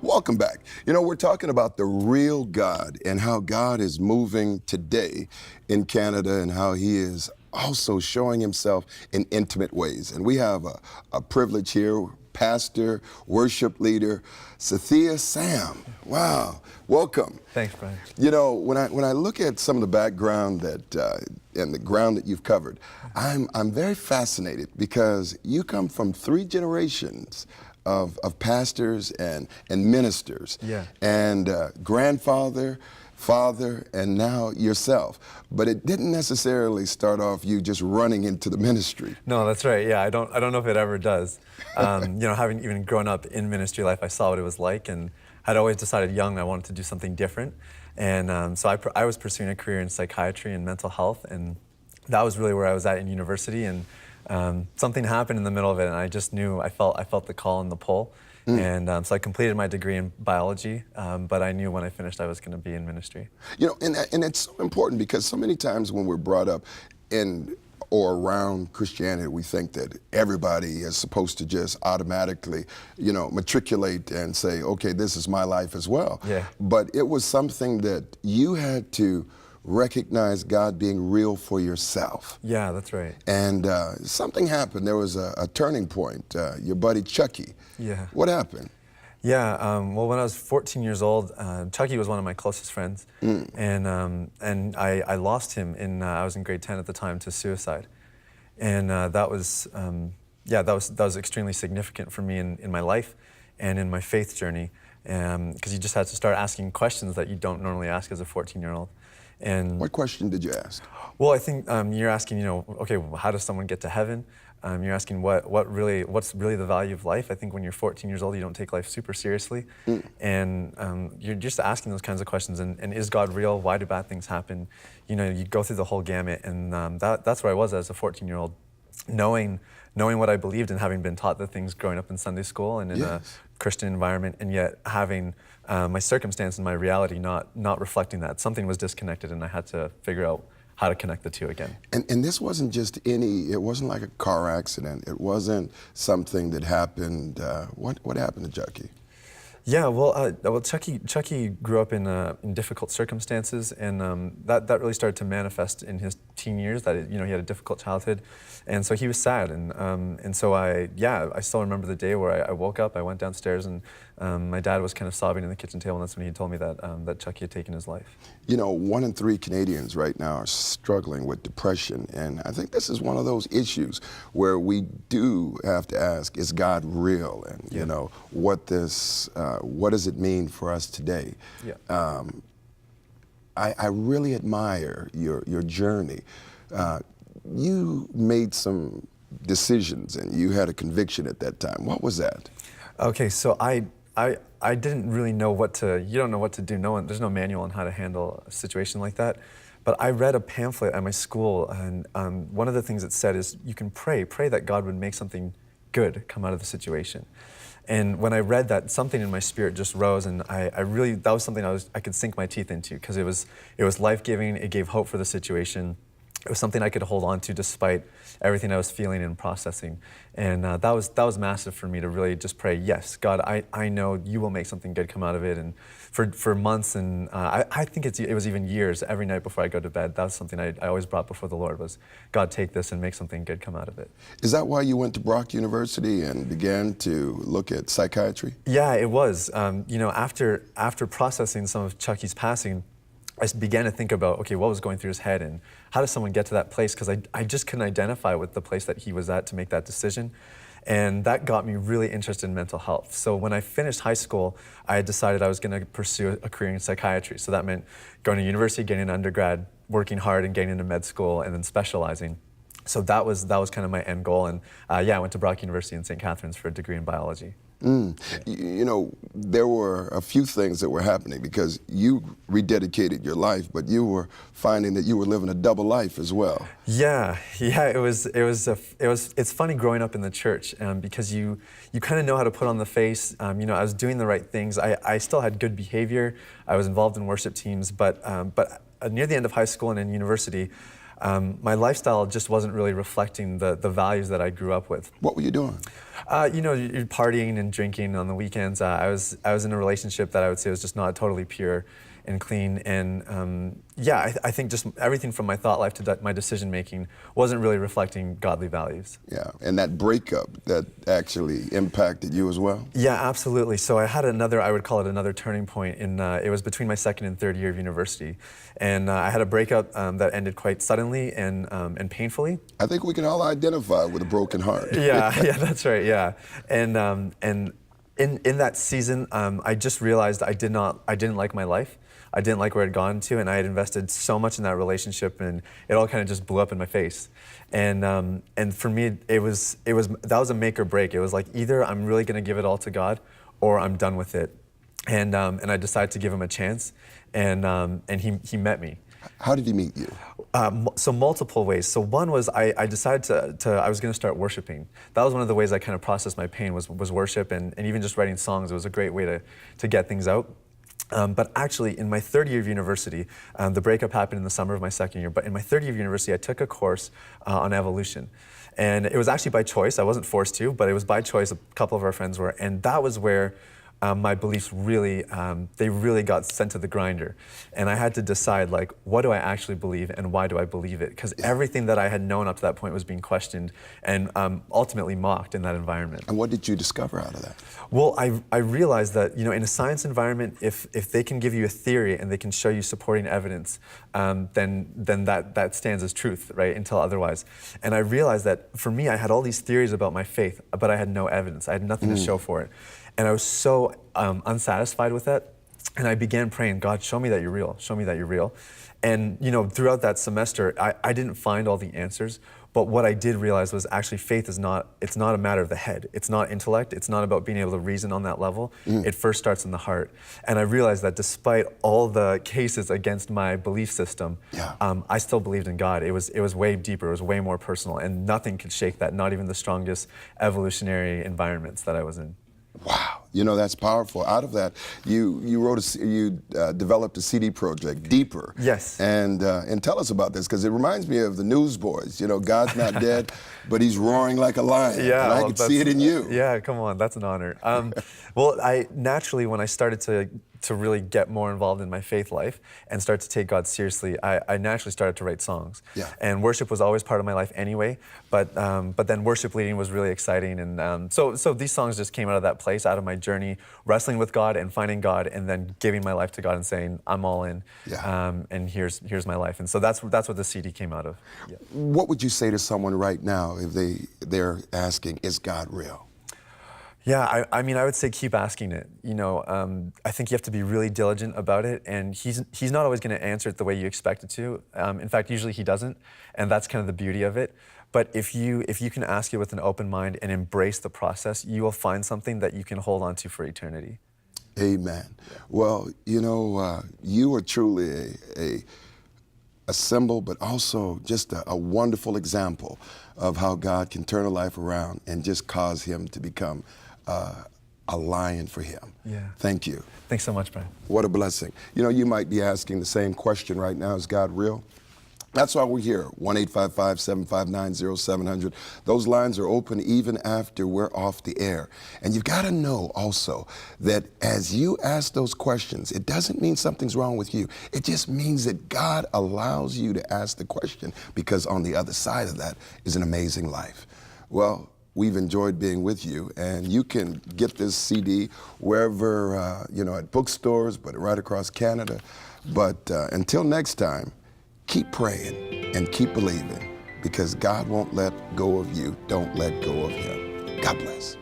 Welcome back. You know, we're talking about the real God and how God is moving today in Canada and how he is also showing himself in intimate ways. And we have a privilege here, pastor, worship leader, Sathiya Sam. Wow, welcome. Thanks, Brian. You know, when I look at some of the background and the ground that you've covered, I'm very fascinated because you come from 3 generations of pastors and ministers, Yeah. and grandfather, father, and now yourself. But it didn't necessarily start off you just running into the ministry. No, that's right. Yeah, I don't know if it ever does. Having even grown up in ministry life, I saw what it was like, and had always decided young I wanted to do something different. And so I was pursuing a career in psychiatry and mental health, and that was really where I was at in university. And something happened in the middle of it, and I just knew I felt the call and the pull. And so I completed my degree in biology, but I knew when I finished I was going to be in ministry. You know, and it's so important because so many times when we're brought up in or around Christianity, we think that everybody is supposed to just automatically, you know, matriculate and say, okay, this is my life as well. Yeah. But it was something that you had to recognize God being real for yourself. Yeah, that's right. And something happened. There was a turning point. Your buddy Chucky. Yeah. What happened? Yeah, well, when I was 14 years old, Chucky was one of my closest friends, and I lost him I was in grade 10 at the time to suicide, and that was extremely significant for me in my life and in my faith journey, because you just had to start asking questions that you don't normally ask as a 14-year-old. And What question did you ask? well, I think you're asking, okay, well, how does someone get to heaven? You're asking what's really the value of life. I think when you're 14 years old, you don't take life super seriously, and you're just asking those kinds of questions. And is God real? Why do bad things happen? You go through the whole gamut, and that's where I was as a 14-year-old, knowing what I believed and having been taught the things growing up in Sunday school and in a Christian environment, and yet having my circumstance and my reality not reflecting that. Something was disconnected, and I had to figure out how to connect the two again. And this wasn't just it wasn't like a car accident. It wasn't something that happened. What happened to Chucky? Yeah, well, Chucky grew up in difficult circumstances, and that really started to manifest in his teen years. That he had a difficult childhood, and so he was sad, and so I still remember the day where I woke up. I went downstairs, and my dad was kind of sobbing in the kitchen table, and that's when he told me that Chucky had taken his life. 1 in 3 Canadians right now are struggling with depression, and I think this is one of those issues where we do have to ask: is God real? And what does it mean for us today? Yeah. I really admire your journey. You made some decisions, and you had a conviction at that time. What was that? Okay, so I didn't really know you don't know what to do. There's no manual on how to handle a situation like that. But I read a pamphlet at my school, and one of the things it said is you can pray that God would make something good come out of the situation. And when I read that, something in my spirit just rose, and that was something I could sink my teeth into, because it was life-giving. It gave hope for the situation. It was something I could hold on to despite everything I was feeling and processing. And that was massive for me to really just pray, yes, God, I know you will make something good come out of it. And for months, and I think it was even years, every night before I go to bed, that was something I always brought before the Lord, was, God, take this and make something good come out of it. Is that why you went to Brock University and began to look at psychiatry? Yeah, it was. After processing some of Chucky's passing, I began to think about, okay, what was going through his head, and how does someone get to that place? Because I just couldn't identify with the place that he was at to make that decision. And that got me really interested in mental health. So when I finished high school, I had decided I was going to pursue a career in psychiatry. So that meant going to university, getting an undergrad, working hard, and getting into med school, and then specializing. So that was kind of my end goal. And I went to Brock University in St. Catharines for a degree in biology. There were a few things that were happening because you rededicated your life, but you were finding that you were living a double life as well. Yeah. It's funny growing up in the church, because you kind of know how to put on the face. I was doing the right things. I still had good behavior. I was involved in worship teams, but near the end of high school and in university, my lifestyle just wasn't really reflecting the values that I grew up with. What were you doing? You're partying and drinking on the weekends. I was in a relationship that I would say was just not totally pure and clean. And I think just everything from my thought life to my decision making wasn't really reflecting godly values. Yeah, and that breakup that actually impacted you as well? Yeah, absolutely. So I had I would call it another turning point. It was between my second and third year of university. And I had a breakup that ended quite suddenly and painfully. I think we can all identify with a broken heart. Yeah, that's right, yeah. And in that season, I just realized I didn't like my life. I didn't like where I'd gone to, and I had invested so much in that relationship, and it all kind of just blew up in my face. And for me, that was a make or break. It was like either I'm really going to give it all to God, or I'm done with it. And I decided to give him a chance, and he met me. How did he meet you? So multiple ways. So one was I decided I was going to start worshiping. That was one of the ways I kind of processed my pain was worship, and even just writing songs. It was a great way to get things out. But actually, in my third year of university, the breakup happened in the summer of my second year, but in my third year of university, I took a course on evolution. And it was actually by choice. I wasn't forced to, but it was by choice. A couple of our friends were. And that was where my beliefs really got sent to the grinder. And I had to decide, like, what do I actually believe and why do I believe it? Because everything that I had known up to that point was being questioned and ultimately mocked in that environment. And what did you discover out of that? Well, I realized that, in a science environment, if they can give you a theory and they can show you supporting evidence, then that stands as truth, right, until otherwise. And I realized that for me, I had all these theories about my faith, but I had no evidence. I had nothing to show for it. And I was so unsatisfied with that. And I began praying, God, show me that you're real. Show me that you're real. And, throughout that semester, I didn't find all the answers. But what I did realize was actually faith it's not a matter of the head. It's not intellect. It's not about being able to reason on that level. It first starts in the heart. And I realized that despite all the cases against my belief system, I still believed in God. It was way deeper. It was way more personal. And nothing could shake that, not even the strongest evolutionary environments that I was in. Wow, that's powerful. Out of that, you developed a CD project, Deeper. Yes. And tell us about this, because it reminds me of the Newsboys. God's not dead, but he's roaring like a lion. Yeah, and I could see it in you. Yeah, come on, that's an honor. Well, I naturally, when I started to really get more involved in my faith life and start to take God seriously, I naturally started to write songs. Yeah. And worship was always part of my life anyway, but then worship leading was really exciting. And so these songs just came out of that place, out of my journey, wrestling with God and finding God, and then giving my life to God and saying, I'm all in, and here's my life. And so that's what the CD came out of. Yeah. What would you say to someone right now if they're asking, is God real? Yeah, I mean, I would say keep asking it. I think you have to be really diligent about it, and he's not always going to answer it the way you expect it to. In fact, usually he doesn't, and that's kind of the beauty of it. But if you can ask it with an open mind and embrace the process, you will find something that you can hold on to for eternity. Amen. Yeah. Well, you are truly a symbol, but also just a wonderful example of how God can turn a life around and just cause him to become a lion for him. Yeah. Thank you. Thanks so much, Brian. What a blessing. You might be asking the same question right now, is God real? That's why we're here, 1-855-759-0700. Those lines are open even after we're off the air. And you've got to know also that as you ask those questions, it doesn't mean something's wrong with you. It just means that God allows you to ask the question, because on the other side of that is an amazing life. Well, we've enjoyed being with you, and you can get this CD wherever, at bookstores, but right across Canada. But until next time, keep praying and keep believing, because God won't let go of you. Don't let go of him. God bless.